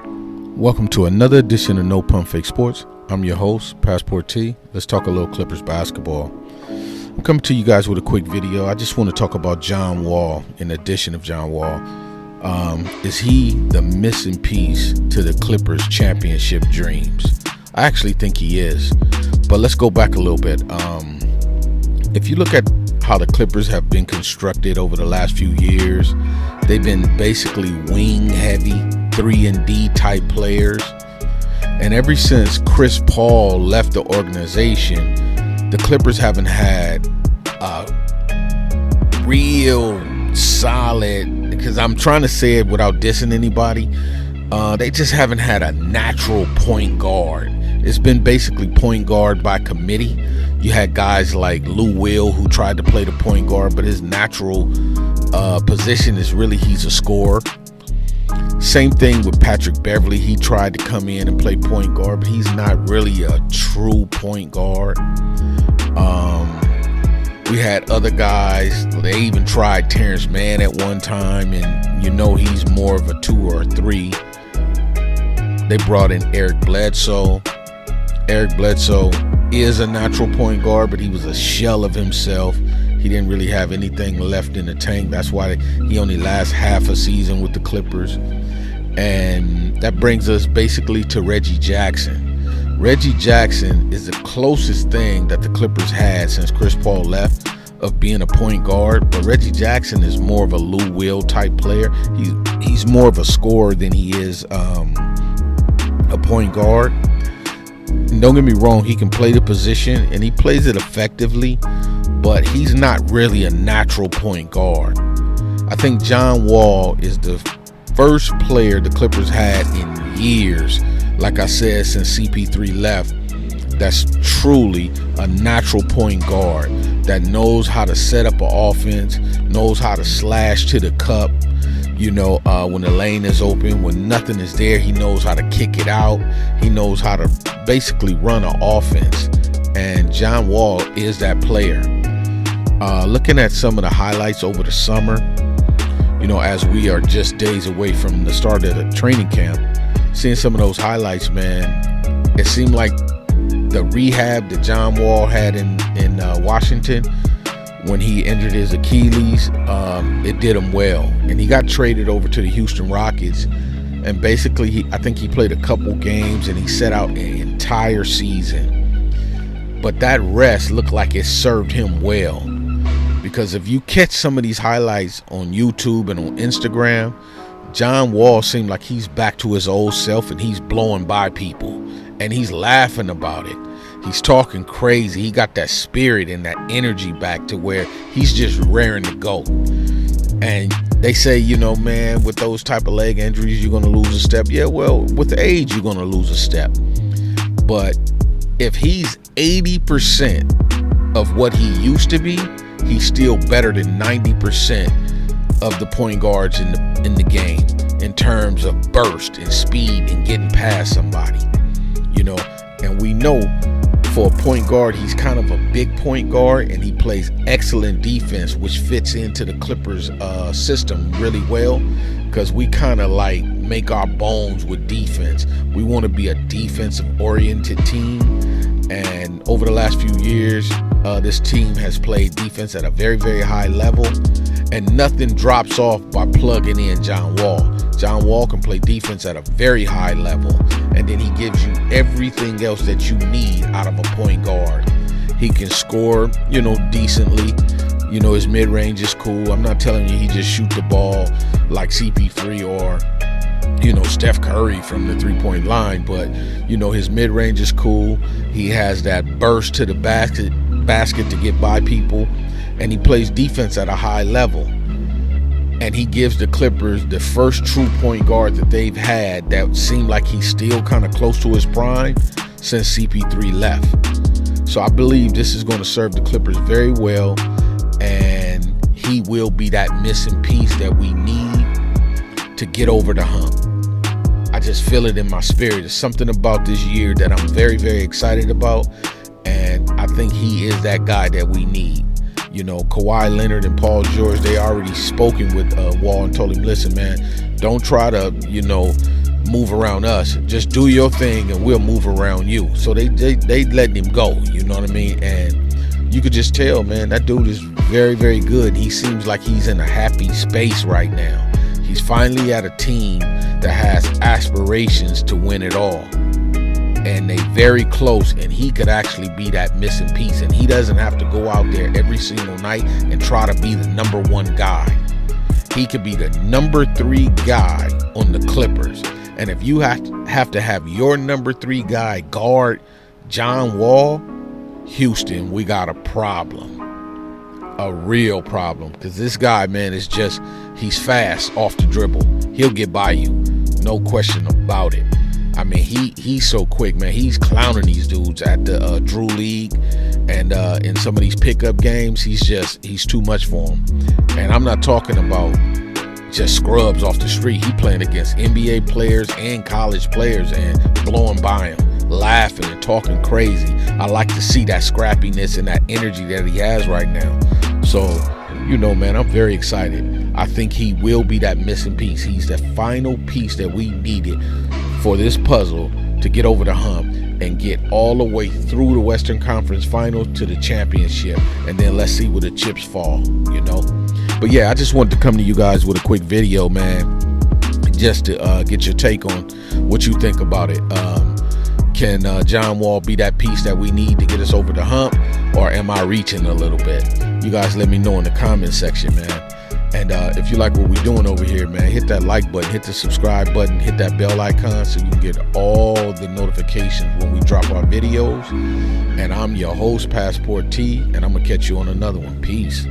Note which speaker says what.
Speaker 1: Welcome to another edition of No Pump Fake Sports. I'm your host, Passport T. Let's talk a little Clippers basketball. I'm coming to you guys with a quick video. I just want to talk about John Wall. In addition of John Wall, is he the missing piece to the Clippers championship dreams? I actually think he is. But let's go back a little bit. If you look at how the Clippers have been constructed over the last few years, they've been basically wing heavy, 3-and-D type players. And ever since Chris Paul left the organization, the Clippers haven't had a real solid, because I'm trying to say it without dissing anybody, they just haven't had a natural point guard. It's been basically point guard by committee. You had guys like Lou Will who tried to play the point guard, but his natural position is really he's a scorer. Same thing with Patrick Beverly. He tried to come in and play point guard, but he's not really a true point guard. We had other guys. They even tried Terrence Mann at one time, and you know he's more of a 2 or a 3. They brought in Eric Bledsoe. Eric Bledsoe is a natural point guard, but he was a shell of himself. He didn't really have anything left in the tank. That's why he only lasts half a season with the Clippers. And that brings us basically to Reggie Jackson. Reggie Jackson is the closest thing that the Clippers had since Chris Paul left of being a point guard. But Reggie Jackson is more of a Lou Will type player. He's more of a scorer than he is a point guard. And don't get me wrong, he can play the position and he plays it effectively, but he's not really a natural point guard. I think John Wall is the first player the Clippers had in years, like I said, since CP3 left, that's truly a natural point guard that knows how to set up an offense, knows how to slash to the cup. You know, when the lane is open, when nothing is there, he knows how to kick it out. He knows how to basically run an offense. And John Wall is that player. Looking at some of the highlights over the summer, you know, as we are just days away from the start of the training camp, seeing some of those highlights, man, it seemed like the rehab that John Wall had in Washington when he injured his Achilles, it did him well. And he got traded over to the Houston Rockets. And basically, I think he played a couple games and he set out an entire season. But that rest looked like it served him well. Because if you catch some of these highlights on YouTube and on Instagram, John Wall seemed like he's back to his old self and he's blowing by people. And he's laughing about it. He's talking crazy. He got that spirit and that energy back to where he's just raring to go. And they say, you know, man, with those type of leg injuries, you're going to lose a step. Yeah, well, with age, you're going to lose a step. But if he's 80% of what he used to be, he's still better than 90% of the point guards in the game in terms of burst and speed and getting past somebody, you know. And we know for a point guard, he's kind of a big point guard, and he plays excellent defense, which fits into the Clippers system really well, because we kind of like make our bones with defense. We want to be a defensive oriented team, and over the last few years, this team has played defense at a very, very high level, and nothing drops off by plugging in John Wall. John Wall can play defense at a very high level, and then he gives you everything else that you need out of a point guard. He can score, you know, decently. You know, his mid-range is cool. I'm not telling you he just shoot the ball like CP3 or, you know, Steph Curry from the three-point line, but, you know, his mid-range is cool. He has that burst to the basket to get by people, and he plays defense at a high level. And he gives the Clippers the first true point guard that they've had that seemed like he's still kind of close to his prime since CP3 left. So I believe this is going to serve the Clippers very well, and he will be that missing piece that we need to get over the hump. I just feel it in my spirit. There's something about this year that I'm very, very excited about, and I think he is that guy that we need. You know, Kawhi Leonard and Paul George, they already spoken with Wall and told him, listen, man, don't try to, you know, move around us. Just do your thing and we'll move around you. So they letting him go, you know what I mean? And you could just tell, man, that dude is very, very good. He seems like he's in a happy space right now. He's finally at a team that has aspirations to win it all. And they very close, and he could actually be that missing piece. And he doesn't have to go out there every single night and try to be the number one guy. He could be the number 3 guy on the Clippers. And if you have to have your number 3 guy guard John Wall, Houston, we got a problem. A real problem. Because this guy, man, is just, he's fast off the dribble. He'll get by you. No question about it. I mean, he's so quick, man. He's clowning these dudes at the Drew League and in some of these pickup games. He's too much for him. And I'm not talking about just scrubs off the street. He playing against NBA players and college players and blowing by him, laughing and talking crazy. I like to see that scrappiness and that energy that he has right now. So, you know, man, I'm very excited. I think he will be that missing piece. He's the final piece that we needed for this puzzle to get over the hump and get all the way through the Western Conference Finals to the championship. And then let's see where the chips fall, you know. But yeah, I just wanted to come to you guys with a quick video, man, just to get your take on what you think about it. Can John Wall be that piece that we need to get us over the hump, or am I reaching a little bit? You guys let me know in the comment section, man. And if you like what we're doing over here, man, hit that like button, hit the subscribe button, hit that bell icon so you can get all the notifications when we drop our videos. And I'm your host, Passport T, and I'm going to catch you on another one. Peace.